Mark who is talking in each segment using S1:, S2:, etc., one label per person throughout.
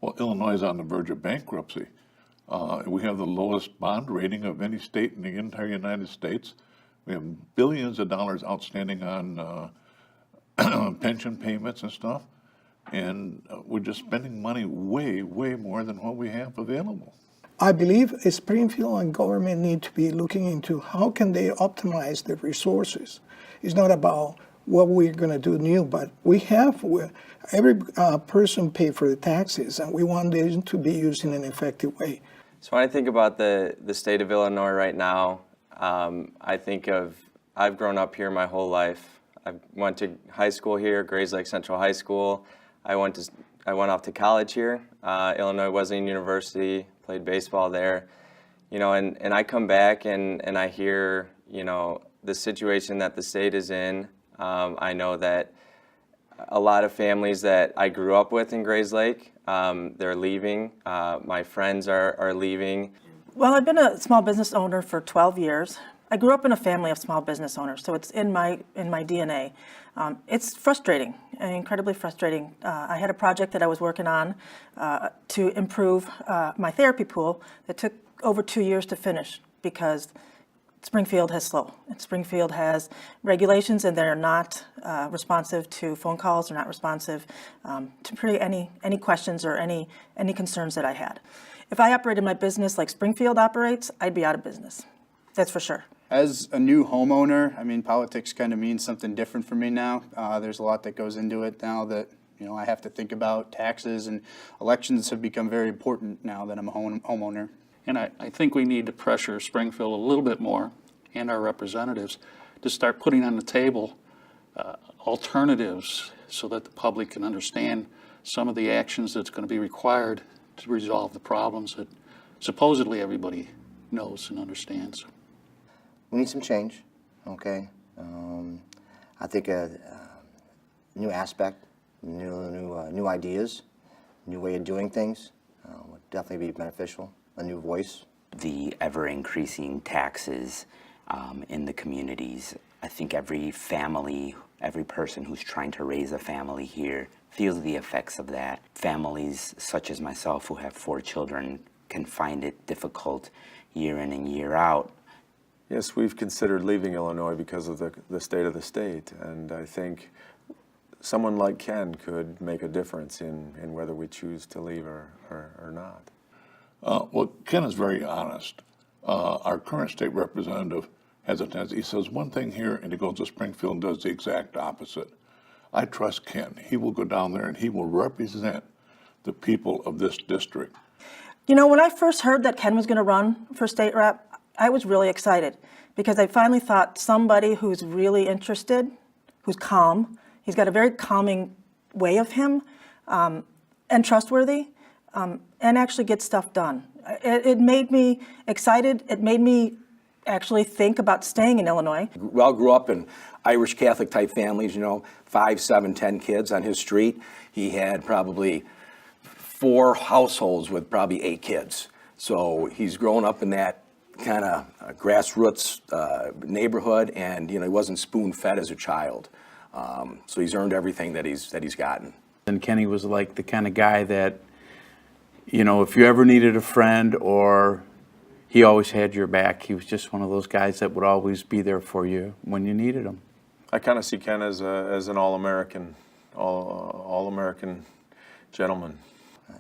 S1: Well, Illinois is on the verge of bankruptcy. We have the lowest bond rating of any state in the entire United States. We have billions of dollars outstanding on pension payments and stuff, and we're just spending money way, way more than what we have available.
S2: I believe Springfield and government need to be looking into how can they optimize the resources. It's not about what we're going to do new, but every person pay for the taxes, and we want them to be used in an effective way.
S3: So when I think about the state of Illinois right now, I've grown up here my whole life. I went to high school here, Grays Lake Central High School. I went off to college here, Illinois Wesleyan University, played baseball there. And I come back and I hear, the situation that the state is in. I know that a lot of families that I grew up with in Grays Lake, they're leaving. My friends are leaving.
S4: Well, I've been a small business owner for 12 years. I grew up in a family of small business owners, so it's in my DNA. It's frustrating, incredibly frustrating. I had a project that I was working on to improve my therapy pool that took over 2 years to finish because Springfield has slow. Springfield has regulations, and they're not responsive to phone calls. They're not responsive to any questions or any concerns that I had. If I operated my business like Springfield operates, I'd be out of business. That's for sure.
S5: As a new homeowner, politics kind of means something different for me now. There's a lot that goes into it now that I have to think about. Taxes and elections have become very important now that I'm a homeowner.
S6: And I think we need to pressure Springfield a little bit more, and our representatives, to start putting on the table alternatives so that the public can understand some of the actions that's going to be required to resolve the problems that supposedly everybody knows and understands.
S7: We need some change, okay? I think a new aspect, new ideas, new way of doing things would definitely be beneficial. A new voice.
S8: The ever-increasing taxes in the communities. I think every family, every person who's trying to raise a family here feels the effects of that. Families such as myself who have 4 children can find it difficult year in and year out.
S9: Yes, we've considered leaving Illinois because of the state of the state, and I think someone like Ken could make a difference in whether we choose to leave or not.
S1: Well, Ken is very honest. Our current state representative has a tendency. He says one thing here, and he goes to Springfield and does the exact opposite. I trust Ken. He will go down there and he will represent the people of this district.
S4: When I first heard that Ken was going to run for state rep, I was really excited because I finally thought somebody who's really interested, who's calm, he's got a very calming way of him, and trustworthy, and actually get stuff done. It made me excited. It made me actually think about staying in Illinois.
S10: Well, grew up in Irish Catholic type families, 5, 7, 10 kids on his street. He had probably 4 households with probably 8 kids. So he's grown up in that kind of grassroots neighborhood, and he wasn't spoon-fed as a child. So he's earned everything that he's gotten.
S11: And Kenny was like the kind of guy that, if you ever needed a friend, or he always had your back. He was just one of those guys that would always be there for you when you needed him.
S9: I kind of see Ken as an all-American gentleman.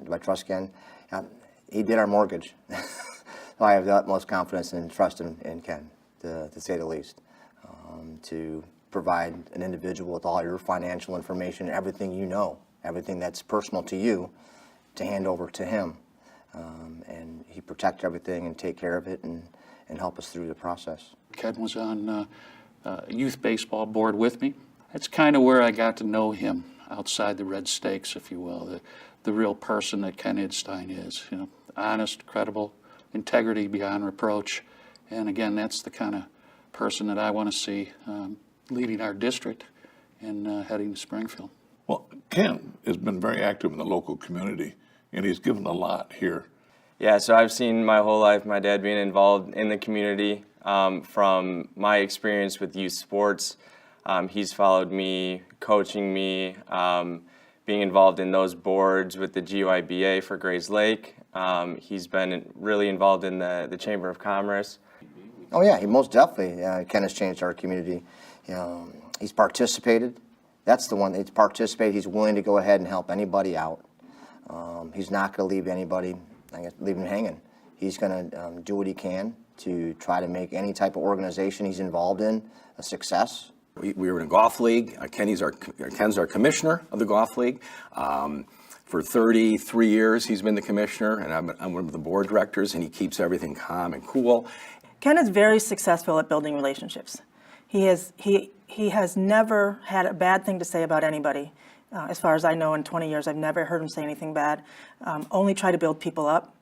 S7: Do I trust Ken? He did our mortgage. I have the utmost confidence and trust in Ken, to say the least, to provide an individual with all your financial information, everything everything that's personal to you, to hand over to him. And he protect everything and take care of it and help us through the process.
S6: Ken was on youth baseball board with me. That's kind of where I got to know him outside the red stakes, if you will, the real person that Ken Idstein is. Honest, credible, integrity beyond reproach. And again, that's the kind of person that I want to see leading our district and heading to Springfield.
S1: Well, Ken has been very active in the local community, and he's given a lot here.
S3: Yeah, so I've seen my whole life my dad being involved in the community. From my experience with youth sports, he's followed me, coaching me, being involved in those boards with the GYBA for Grays Lake. He's been really involved in the Chamber of Commerce.
S7: Oh yeah, he most definitely, Ken has changed our community. He's participated. That's the one, he's participated. He's willing to go ahead and help anybody out. He's not going to leave anybody, leave him hanging. He's going to do what he can to try to make any type of organization he's involved in a success.
S10: We were in a golf league. Ken's our commissioner of the golf league. For 33 years, he's been the commissioner, and I'm one of the board directors, and he keeps everything calm and cool.
S4: Ken is very successful at building relationships. He has never had a bad thing to say about anybody. As far as I know, in 20 years, I've never heard him say anything bad. Only try to build people up.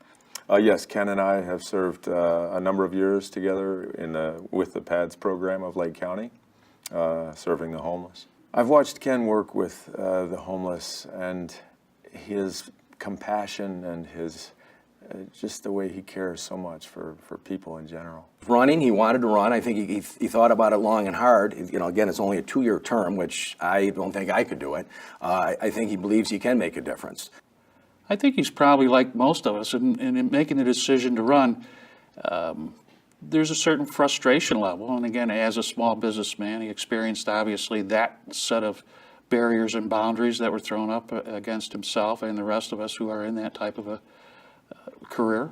S9: Yes, Ken and I have served a number of years together with the PADS program of Lake County, serving the homeless. I've watched Ken work with the homeless, and his compassion and his just the way he cares so much for people in general.
S10: Running, he wanted to run. I think he thought about it long and hard. Again, it's only a 2-year term, which I don't think I could do it. I think he believes he can make a difference.
S6: I think he's probably like most of us in making the decision to run. There's a certain frustration level, and again, as a small businessman, he experienced obviously that set of barriers and boundaries that were thrown up against himself and the rest of us who are in that type of a career.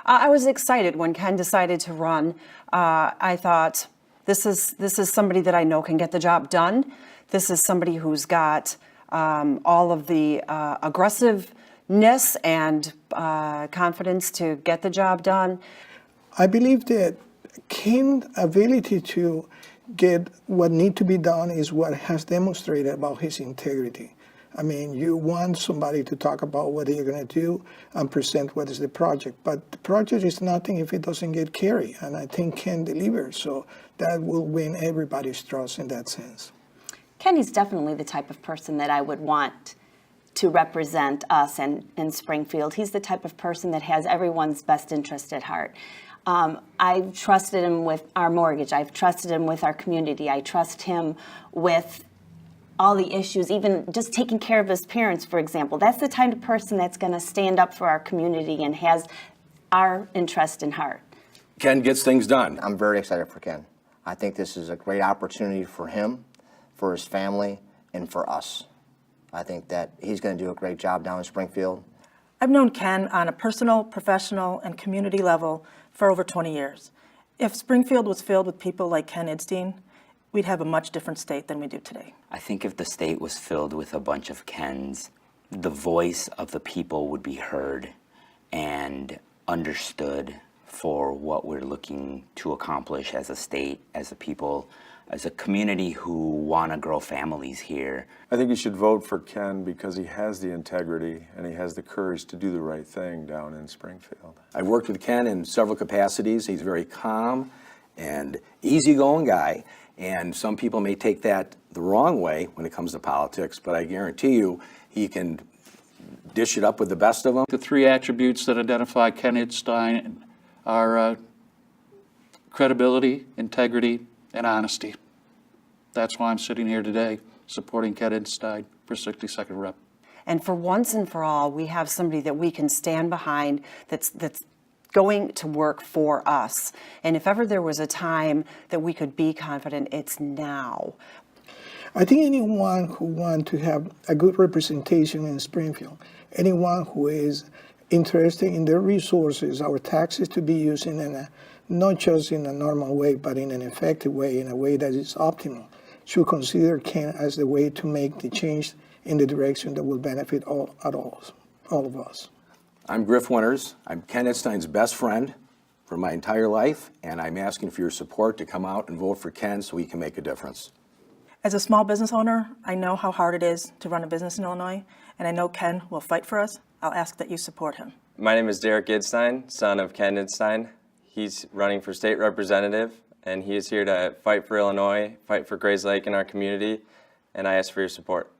S12: I was excited when Ken decided to run. I thought, this is somebody that I know can get the job done. This is somebody who's got all of the aggressiveness and confidence to get the job done.
S2: I believe that Ken's ability to get what needs to be done is what has demonstrated about his integrity. I mean, you want somebody to talk about what they're going to do and present what is the project, but the project is nothing if it doesn't get carried, and I think Ken delivers, so that will win everybody's trust in that sense.
S13: Kenny's definitely the type of person that I would want to represent us in Springfield. He's the type of person that has everyone's best interest at heart. I've trusted him with our mortgage. I've trusted him with our community. I trust him with all the issues, even just taking care of his parents, for example. That's the type of person that's going to stand up for our community and has our interest in heart.
S10: Ken gets things done.
S7: I'm very excited for Ken. I think this is a great opportunity for him, for his family, and for us. I think that he's going to do a great job down in Springfield.
S4: I've known Ken on a personal, professional, and community level for over 20 years. If Springfield was filled with people like Ken Idstein, we'd have a much different state than we do today.
S8: I think if the state was filled with a bunch of Kens, the voice of the people would be heard and understood for what we're looking to accomplish as a state, as a people, as a community who want to grow families here.
S9: I think you should vote for Ken because he has the integrity and he has the courage to do the right thing down in Springfield.
S10: I've worked with Ken in several capacities. He's a very calm and easygoing guy, and some people may take that the wrong way when it comes to politics, but I guarantee you he can dish it up with the best of them.
S6: The 3 attributes that identify Ken Idstein are credibility, integrity, and honesty. That's why I'm sitting here today supporting Ken Idstein for 62nd Rep.
S12: And for once and for all, we have somebody that we can stand behind that's going to work for us. And if ever there was a time that we could be confident, it's now.
S2: I think anyone who wants to have a good representation in Springfield, anyone who is interested in their resources, our taxes to be used not just in a normal way, but in an effective way, in a way that is optimal, should consider Ken as the way to make the change in the direction that will benefit all of us.
S10: I'm Griff Winters. I'm Ken Idstein's best friend for my entire life, and I'm asking for your support to come out and vote for Ken so he can make a difference.
S4: As a small business owner, I know how hard it is to run a business in Illinois, and I know Ken will fight for us. I'll ask that you support him.
S3: My name is Derek Idstein, son of Ken Idstein. He's running for state representative, and he is here to fight for Illinois, fight for Grays Lake and our community, and I ask for your support.